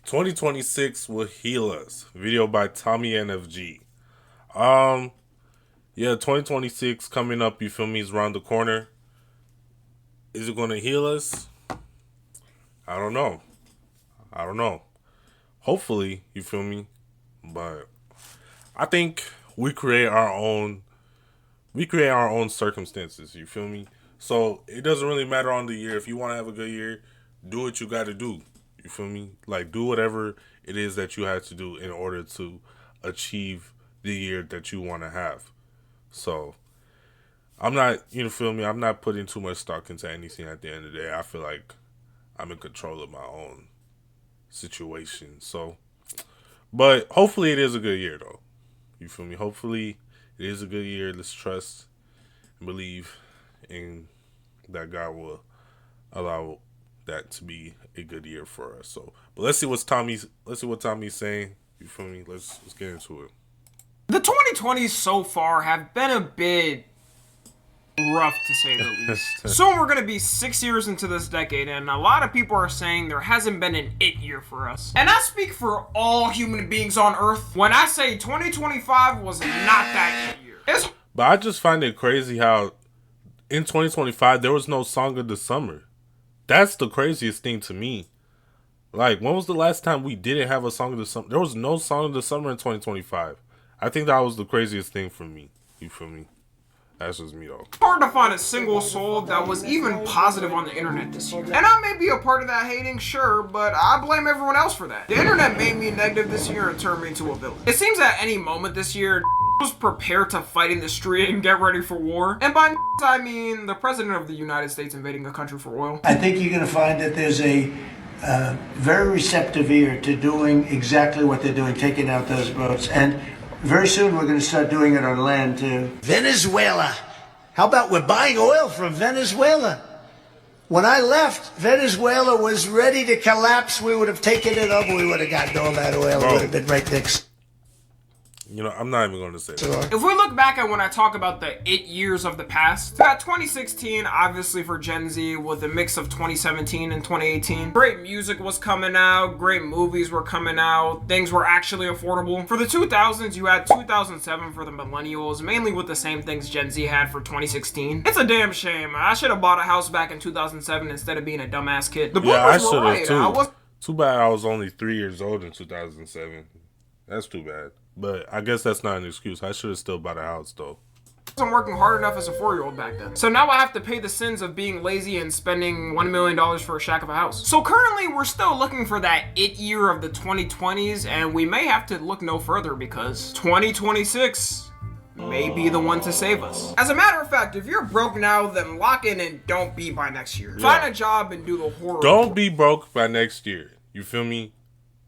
2026 will heal us. Video by Tommy NFG. Um, yeah, 2026 coming up. You feel me? Is around the corner. Is it gonna heal us? I don't know. I don't know. Hopefully, you feel me. But I think we create our own. We create our own circumstances. You feel me? So it doesn't really matter on the year. If you want to have a good year, do what you got to do. You feel me? Like do whatever it is that you have to do in order to achieve the year that you want to have. So I'm not, you feel me? I'm not putting too much stock into anything at the end of the day. I feel like I'm in control of my own situation. So, but hopefully it is a good year though. You feel me? Hopefully it is a good year. Let's trust and believe in that God will allow that to be a good year for us. So, but let's see what Tommy's saying. You feel me? Let's get into it. The 2020s so far have been a bit rough to say the least. Soon we're going to be 6 years into this decade, and a lot of people are saying there hasn't been an it year for us. And I speak for all human beings on Earth when I say 2025 was not that it year. But I just find it crazy how in 2025 there was no song of the summer. That's the craziest thing to me. Like, when was the last time we didn't have a song of the summer? There was no song of the summer in 2025. I think that was the craziest thing for me. You feel me? That's just me, though. It's hard to find a single soul that was even positive on the internet this year. And I may be a part of that hating, sure, but I blame everyone else for that. The internet made me negative this year and turned me into a villain. It seems at any moment this year, was prepared to fight in the street and get ready for war. And by I mean the president of the United States invading a country for oil. I think you're going to find that there's a very receptive ear to doing exactly what they're doing, taking out those boats. And very soon we're going to start doing it on land too. Venezuela. How about we're buying oil from Venezuela? When I left, Venezuela was ready to collapse. We would have taken it over. We would have gotten all that oil. It would have been right next. You know, I'm not even going to say that. If we look back at when I talk about the 8 years of the past, we got 2016, obviously for Gen Z, with a mix of 2017 and 2018. Great music was coming out, great movies were coming out, things were actually affordable. For the 2000s, you had 2007 for the millennials, mainly with the same things Gen Z had for 2016. It's a damn shame. I should have bought a house back in 2007 instead of being a dumbass kid. The I boomers were right. too. Too bad I was only 3 years old in 2007. That's too bad. But I guess that's not an excuse. I should have still bought a house, though. I wasn't working hard enough as a 4-year-old back then. So now I have to pay the sins of being lazy and spending $1 million for a shack of a house. So currently, we're still looking for that it year of the 2020s, and we may have to look no further because 2026 may be the one to save us. As a matter of fact, if you're broke now, then lock in and don't be by next year. Yeah. Find a job and do the horror. Don't be broke by next year. You feel me?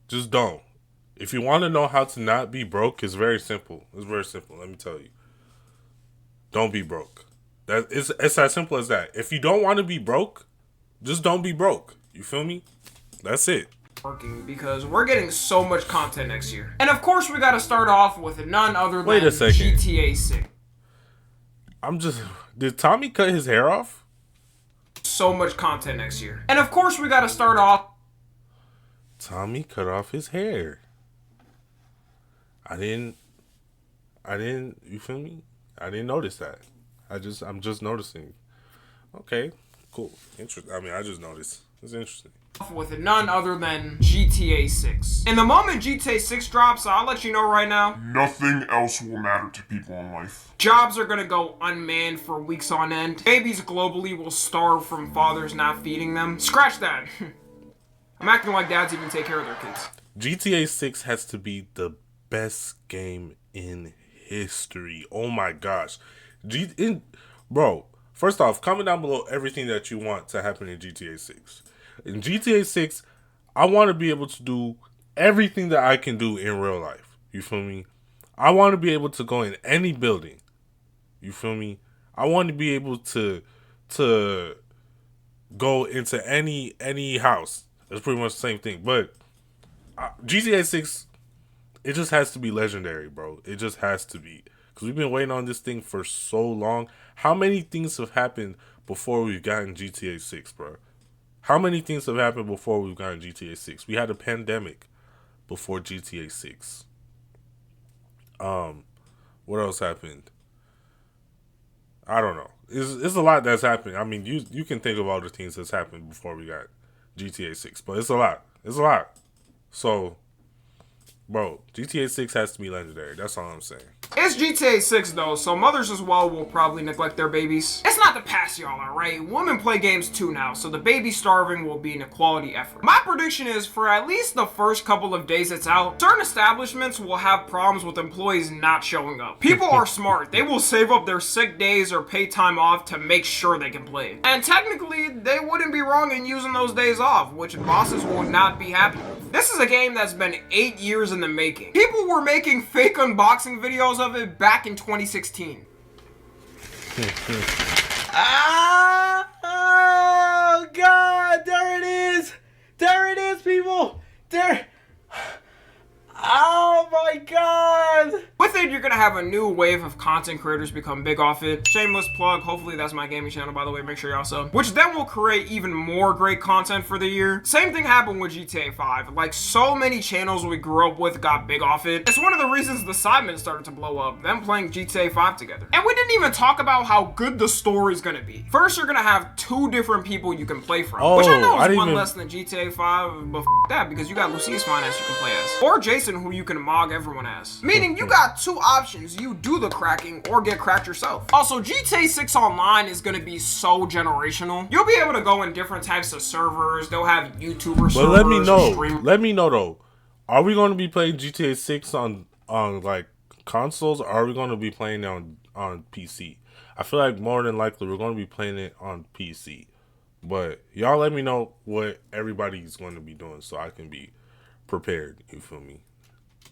Just don't. If you want to know how to not be broke, it's very simple. It's very simple. Let me tell you. Don't be broke. It's as simple as that. If you don't want to be broke, just don't be broke. You feel me? That's it. Working because we're getting so much content next year. And of course, we got to start off with none other than GTA 6. Did Tommy cut his hair off? So much content next year. And of course, we got to start off. Tommy cut off his hair. I didn't, you feel me? I didn't notice that. I'm just noticing. Okay, cool. Interesting. I mean, I just noticed. It's interesting. With none other than GTA 6. And the moment GTA 6 drops, I'll let you know right now. Nothing else will matter to people in life. Jobs are gonna go unmanned for weeks on end. Babies globally will starve from fathers not feeding them. Scratch that. I'm acting like dads even take care of their kids. GTA 6 has to be the best game in history. Oh my gosh. Bro, first off, comment down below everything that you want to happen in GTA 6. In GTA 6, I want to be able to do everything that I can do in real life. You feel me? I want to be able to go in any building. You feel me? I want to be able to go into any house. It's pretty much the same thing. But GTA 6, it just has to be legendary, bro. It just has to be. Because we've been waiting on this thing for so long. How many things have happened before we've gotten GTA 6, bro? How many things have happened before we've gotten GTA 6? We had a pandemic before GTA 6. What else happened? I don't know. It's a lot that's happened. I mean, you can think of all the things that's happened before we got GTA 6, but it's a lot. It's a lot. So, bro, GTA 6 has to be legendary. That's all I'm saying. It's GTA 6 though, so mothers as well will probably neglect their babies. It's not to pass y'all, alright? Women play games too now, so the baby starving will be an equality effort. My prediction is for at least the first couple of days it's out, certain establishments will have problems with employees not showing up. People are smart. They will save up their sick days or pay time off to make sure they can play. And technically, they wouldn't be wrong in using those days off, which bosses will not be happy with. This is a game that's been 8 years in the making. People were making fake unboxing videos of it back in 2016. Oh God! There it is! There it is, people! There. Oh my God! With it, you're gonna have a new wave of content creators become big off it. Shameless plug, hopefully that's my gaming channel, by the way, make sure y'all sub. Which then will create even more great content for the year. Same thing happened with GTA 5. Like, so many channels we grew up with got big off it. It's one of the reasons the Sidemen started to blow up, them playing GTA 5 together. And we didn't even talk about how good the story's gonna be. First, you're gonna have 2 different people you can play from. Which I know is one less than GTA 5, but that, because you got Lucius Finance you can play as. Or Jason, who you can mog everyone as. Meaning you got 2 options. You do the cracking or get cracked yourself. Also, GTA 6 Online is going to be so generational. You'll be able to go in different types of servers. They'll have YouTuber servers. But let me know. Let me know though. Are we going to be playing GTA 6 on like consoles, or are we going to be playing it on PC? I feel like more than likely we're going to be playing it on PC. But y'all let me know what everybody's going to be doing so I can be prepared. You feel me?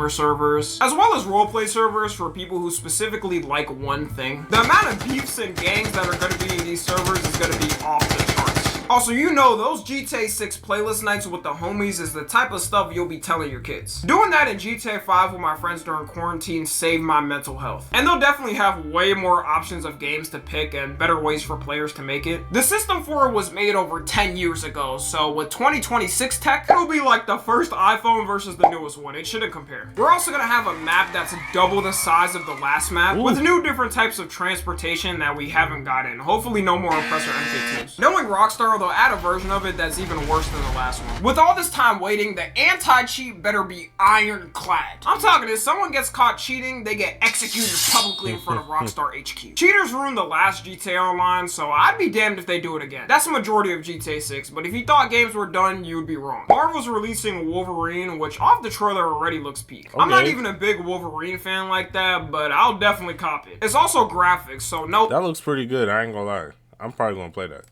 Servers, as well as roleplay servers for people who specifically like one thing. The amount of beefs and gangs that are going to be in these servers is going to be off the charts. Also, you know, those GTA 6 playlist nights with the homies is the type of stuff you'll be telling your kids. Doing that in GTA 5 with my friends during quarantine saved my mental health. And they'll definitely have way more options of games to pick and better ways for players to make it. The system for it was made over 10 years ago, so with 2026 tech, it'll be like the first iPhone versus the newest one. It shouldn't compare. We're also gonna have a map that's double the size of the last map, with new different types of transportation that we haven't gotten. Hopefully no more Oppressor MK2s. Knowing Rockstar, they'll add a version of it that's even worse than the last one. With all this time waiting, the anti-cheat better be ironclad. I'm talking, if someone gets caught cheating, they get executed publicly in front of Rockstar HQ. Cheaters ruined the last GTA Online, so I'd be damned if they do it again. That's the majority of GTA 6, but if you thought games were done, you'd be wrong. Marvel's releasing Wolverine, which off the trailer already looks peak. Okay. I'm not even a big Wolverine fan like that, but I'll definitely cop it. It's also graphics, so no. That looks pretty good, I ain't gonna lie. I'm probably gonna play that.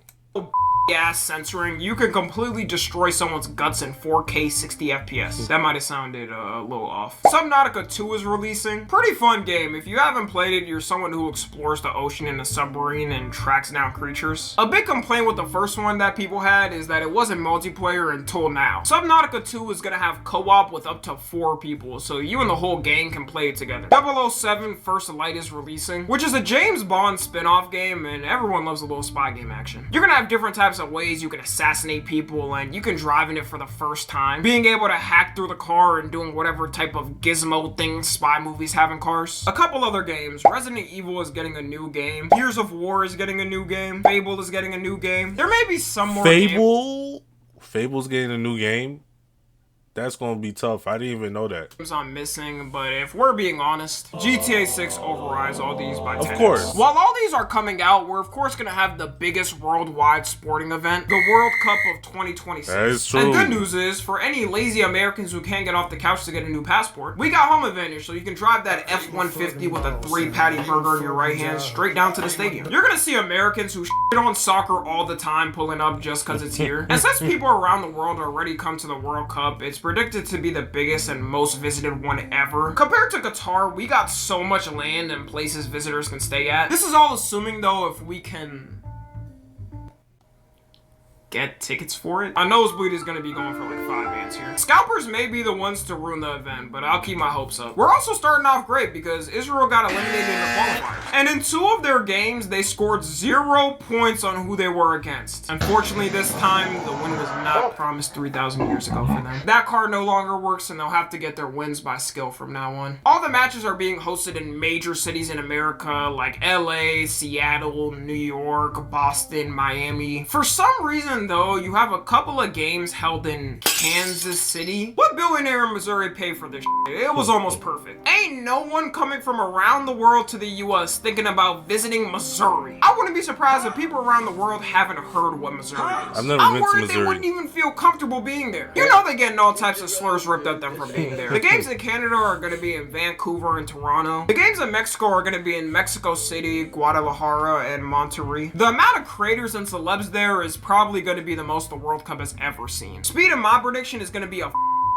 Ass censoring, you can completely destroy someone's guts in 4K 60 FPS. That might have sounded a little off. Subnautica 2 is releasing. Pretty fun game. If you haven't played it, you're someone who explores the ocean in a submarine and tracks down creatures. A big complaint with the first one that people had is that it wasn't multiplayer until now. Subnautica 2 is gonna have co-op with up to 4 people, so you and the whole gang can play it together. 007 First Light is releasing, which is a James Bond spin-off game, and everyone loves a little spy game action. You're gonna have different types of ways you can assassinate people, and you can drive in it for the first time. Being able to hack through the car and doing whatever type of gizmo things spy movies have in cars. A couple other games. Resident Evil is getting a new game. Gears of War is getting a new game. Fable is getting a new game. There may be some more Fable's getting a new game? That's gonna be tough. I didn't even know that. I'm missing, but if we're being honest, GTA 6 overrides all these by 10x. Of course. While all these are coming out, we're of course gonna have the biggest worldwide sporting event, the World Cup of 2026. That is true. And good news is, for any lazy Americans who can't get off the couch to get a new passport, we got home advantage, so you can drive that F-150 with a 3-patty burger in your right hand straight down to the stadium. You're gonna see Americans who shit on soccer all the time pulling up just cause it's here. And since people around the world already come to the World Cup, it's predicted to be the biggest and most visited one ever. Compared to Qatar, we got so much land and places visitors can stay at. This is all assuming though if we can get tickets for it. A nosebleed is gonna be going for like $5 chance here. Scalpers may be the ones to ruin the event, but I'll keep my hopes up. We're also starting off great because Israel got eliminated in the qualifiers. And in 2 of their games, they scored 0 points on who they were against. Unfortunately, this time, the win was not promised 3,000 years ago for them. That card no longer works, and they'll have to get their wins by skill from now on. All the matches are being hosted in major cities in America, like LA, Seattle, New York, Boston, Miami. For some reason, though, you have a couple of games held in Kansas City. What billionaire in Missouri paid for this shit? It was almost perfect. Ain't no one coming from around the world to the US thinking about visiting Missouri. I wouldn't be surprised if people around the world haven't heard what Missouri is. I've never I'm been to worried they Missouri. wouldn't even feel comfortable being there. You know they're getting all types of slurs ripped at them for being there. The games in Canada are going to be in Vancouver and Toronto. The games in Mexico are going to be in Mexico City, Guadalajara, and Monterrey. The amount of creators and celebs there is probably going to be the most the World Cup has ever seen. Speed, in my prediction, is going to be a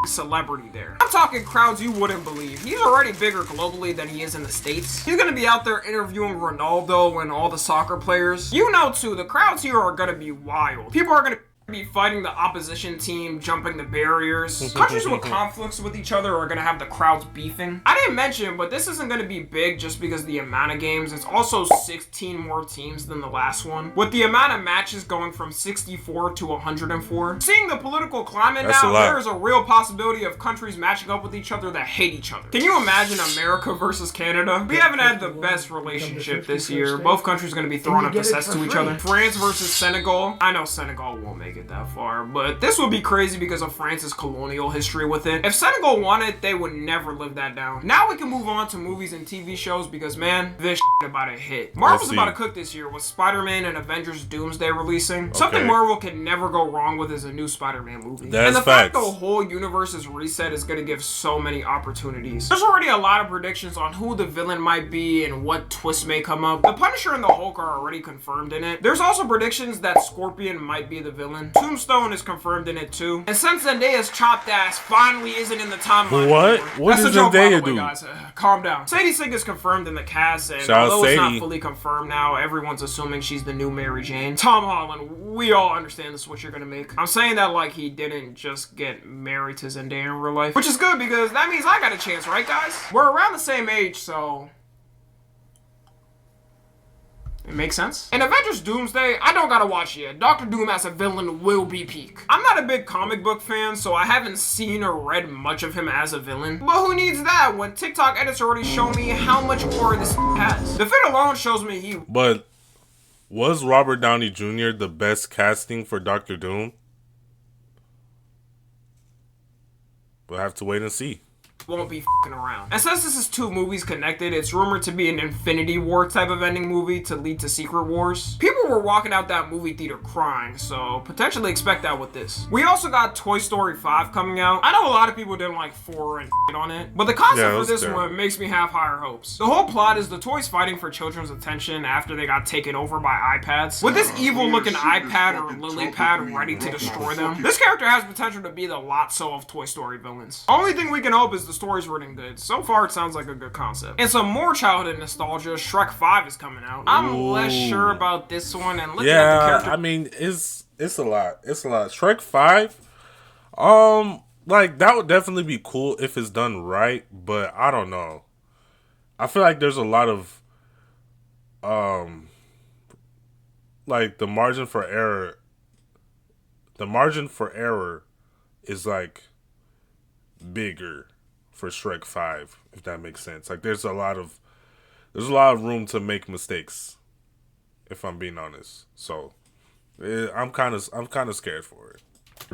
celebrity there. I'm talking crowds you wouldn't believe. He's already bigger globally than he is in the States. He's gonna be out there interviewing Ronaldo and all the soccer players. You know too, the crowds here are gonna be wild. People are gonna be fighting the opposition team, jumping the barriers. Countries with conflicts with each other are gonna have the crowds beefing. I didn't mention, but this isn't gonna be big just because of the amount of games. It's also 16 more teams than the last one, with the amount of matches going from 64 to 104. Seeing the political climate That's now, a lot. there is a real possibility of countries matching up with each other that hate each other. Can you imagine America versus Canada? We haven't had the best relationship this year. Both countries are gonna be throwing up the sets to each other. France versus Senegal. I know Senegal won't make it that far, but this would be crazy because of France's colonial history with it. If Senegal won it, they would never live that down. Now we can move on to movies and TV shows because, man, this shit about to hit. Marvel's about to cook this year with Spider-Man and Avengers Doomsday releasing. Something Marvel can never go wrong with is a new Spider-Man movie. That's and the fact facts. the whole universe is reset is going to give so many opportunities. There's already a lot of predictions on who the villain might be and what twists may come up. The Punisher and the Hulk are already confirmed in it. There's also predictions that Scorpion might be the villain. Tombstone is confirmed in it too. And since Zendaya's chopped ass finally isn't in the timeline What? anymore. What That's does a joke, by Zendaya the way, do? guys. Calm down. Sadie Sink is confirmed in the cast, and Shout out although it's not Sadie. fully confirmed now, everyone's assuming she's the new Mary Jane. Tom Holland, we all understand the switch you're gonna make. I'm saying that like he didn't just get married to Zendaya in real life, which is good because that means I got a chance, right guys? We're around the same age, so it makes sense. In Avengers Doomsday, I don't gotta watch yet. Doctor Doom as a villain will be peak. I'm not a big comic book fan, so I haven't seen or read much of him as a villain. But who needs that when TikTok edits already show me how much horror this has? The fit alone shows me he But was Robert Downey Jr. the best casting for Doctor Doom? We'll have to wait and see. won't be f***ing around. And since this is 2 movies connected, it's rumored to be an Infinity War type of ending movie to lead to Secret Wars. People were walking out that movie theater crying, so potentially expect that with this. We also got Toy Story 5 coming out. I know a lot of people didn't like 4 and shit on it, but the concept for this one makes me have higher hopes. The whole plot is the toys fighting for children's attention after they got taken over by iPads. With this evil looking iPad or lily pad ready to destroy them, this character has potential to be the Lotso of Toy Story villains. Only thing we can hope is the story's written good. So far, it sounds like a good concept. And some more childhood nostalgia, Shrek 5 is coming out. I'm less sure about this one, and looking at the character... I mean, it's a lot. It's a lot. Shrek 5, like, that would definitely be cool if it's done right, but I don't know. I feel like there's a lot of, like, the margin for error is, like, bigger for Shrek 5, if that makes sense. Like, there's a lot of room to make mistakes, if I'm being honest. So, I'm kind of scared for it.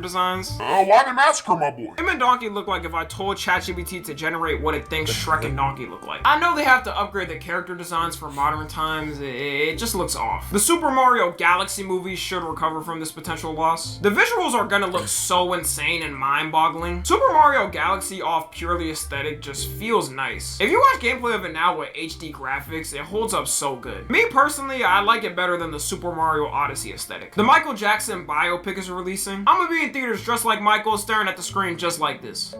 designs. Why the massacre, my boy? Him and Donkey look like if I told ChatGPT to generate what it thinks Shrek and Donkey look like. I know they have to upgrade the character designs for modern times. It just looks off. The Super Mario Galaxy movie should recover from this potential loss. The visuals are gonna look so insane and mind-boggling. Super Mario Galaxy off purely aesthetic just feels nice. If you watch gameplay of it now with HD graphics, it holds up so good. Me personally, I like it better than the Super Mario Odyssey aesthetic. The Michael Jackson biopic is releasing. I'm gonna be in theaters dressed like Michael, staring at the screen just like this.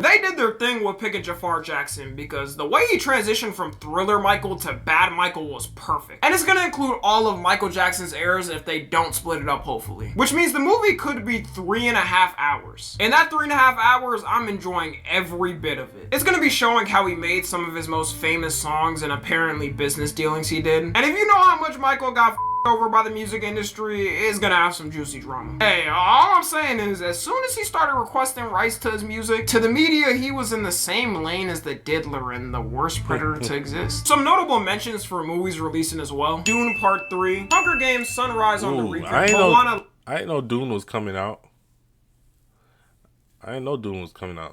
They did their thing thing with picking Jafar Jackson because the way he transitioned from Thriller Michael to Bad Michael was perfect. And it's gonna include all of Michael Jackson's eras if they don't split it up, hopefully. Which means the movie could be 3.5 hours. In that 3.5 hours, I'm enjoying every bit of it. It's gonna be showing how he made some of his most famous songs and apparently business dealings he did. And if you know how much Michael got over by the music industry, is gonna have some juicy drama. Hey, all I'm saying is, as soon as he started requesting rights to his music, to the media, he was in the same lane as the Diddler and the worst predator to exist. Some notable mentions for movies releasing as well: Dune Part 3, Hunger Games: Sunrise on the Reaping, I Moana. didn't know Dune was coming out.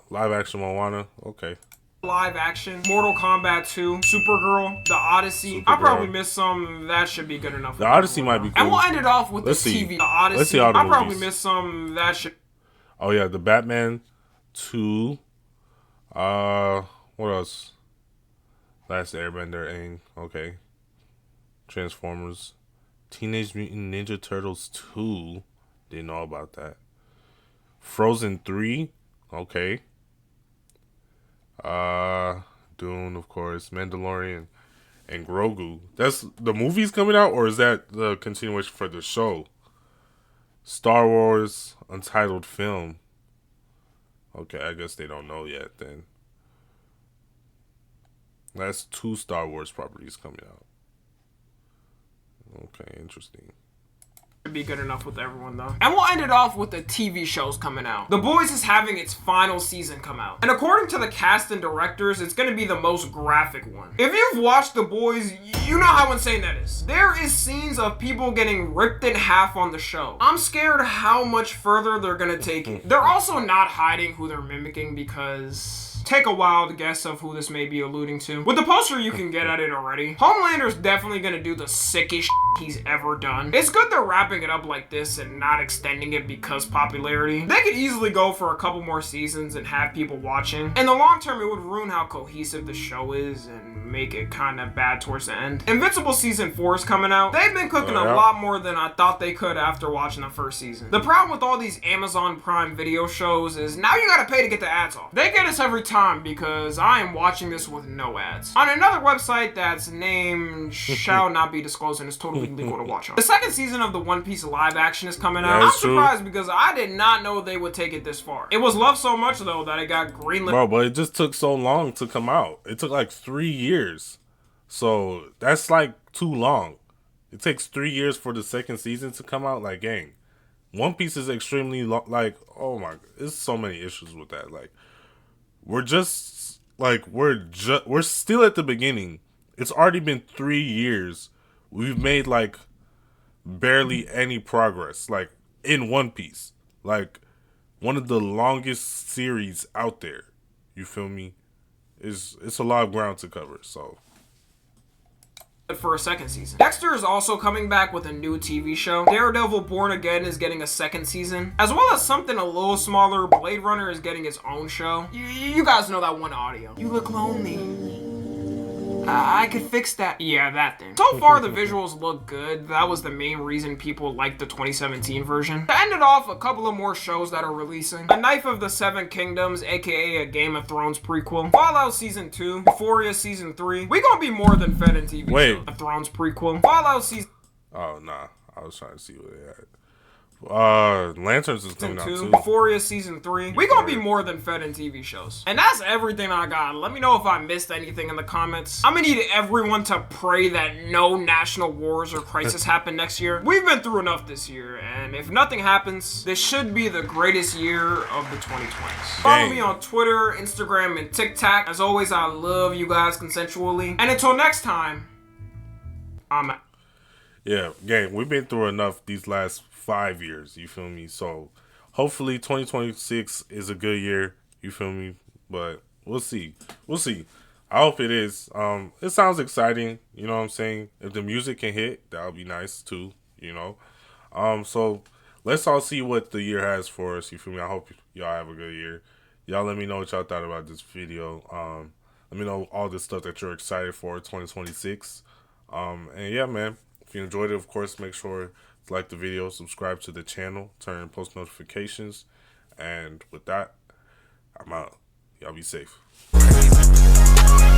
Live action Moana. Okay. Live action, Mortal Kombat 2, Supergirl, The Odyssey. I probably missed some. That should be good enough. The Odyssey might be cool. And we'll end it off with Let's the see. TV. The Odyssey. Let's see all the I probably movies. missed some. That should. Oh yeah, the Batman 2. What else? Last Airbender, Aang. Okay. Transformers. Teenage Mutant Ninja Turtles 2. Didn't know about that. Frozen 3. Okay. Dune, of course. Mandalorian and Grogu. That's the movies coming out, or is that the continuation for the show? Star Wars Untitled Film. Okay, I guess they don't know yet then. That's 2 Star Wars properties coming out. Okay, interesting. Be good enough with everyone though. And we'll end it off with the TV shows coming out. The Boys is having its final season come out. And according to the cast and directors, it's gonna be the most graphic one. If you've watched The Boys, you know how insane that is. There is scenes of people getting ripped in half on the show. I'm scared how much further they're gonna take it. They're also not hiding who they're mimicking because... Take a wild guess of who this may be alluding to. With the poster, you can get at it already. Homelander's definitely gonna do the sickest he's ever done. It's good they're wrapping it up like this and not extending it because popularity. They could easily go for a couple more seasons and have people watching. In the long term, it would ruin how cohesive the show is and make it kind of bad towards the end. Invincible Season 4 is coming out. They've been cooking a lot more than I thought they could after watching the first season. The problem with all these Amazon Prime Video shows is now you gotta pay to get the ads off. They get us every time because I am watching this with no ads. On another website that's named shall not be disclosed and it's totally legal to watch on. The second season of the One Piece live action is coming out. I'm surprised because I did not know they would take it this far. It was loved so much though that it got greenlit. Bro, but it just took so long to come out. It took like 3 years. So that's like too long. It takes 3 years for the second season to come out. Like, gang, One Piece is extremely long. Like, oh my, there's so many issues with that. Like, we're just like we're still at the beginning. It's already been 3 years. We've made like barely any progress. Like in One Piece, like one of the longest series out there. You feel me? It's a lot of ground to cover. So. For a second season. Dexter is also coming back with a new TV show. Daredevil Born Again is getting a second season. As well as something a little smaller, Blade Runner is getting its own show. You guys know that one audio. You look lonely. I could fix that. Yeah, that thing. So far, the visuals look good. That was the main reason people liked the 2017 version. To end it off, a couple of more shows that are releasing. A Knife of the Seven Kingdoms, aka a Game of Thrones prequel. Fallout Season 2. Euphoria Season 3. We gonna be more than fed in TV shows. A Thrones prequel. Fallout Season... Oh, nah. I was trying to see what they had. Lanterns is coming out too. Euphoria Season 3. We gonna be more than fed in TV shows. And that's everything I got. Let me know if I missed anything in the comments. I'm gonna need everyone to pray that no national wars or crisis happen next year. We've been through enough this year, and if nothing happens, this should be the greatest year of the 2020s. Follow me on Twitter, Instagram, and TikTok. As always, I love you guys consensually. And until next time, I'm out. Yeah, gang, we've been through enough these last 5 years, you feel me? So hopefully 2026 is a good year, you feel me? But we'll see. We'll see. I hope it is. It sounds exciting, you know what I'm saying? If the music can hit, that would be nice too, you know? So let's all see what the year has for us, you feel me? I hope y'all have a good year. Y'all let me know what y'all thought about this video. Let me know all the stuff that you're excited for 2026. And yeah, man. If you enjoyed it, of course, make sure to like the video, subscribe to the channel, turn on post notifications. And with that, I'm out. Y'all be safe. Yep.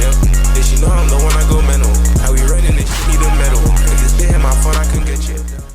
Yeah, she know I'm the one I go mental. How we running it, she need a medal. Niggas bit in my phone, I couldn't get you.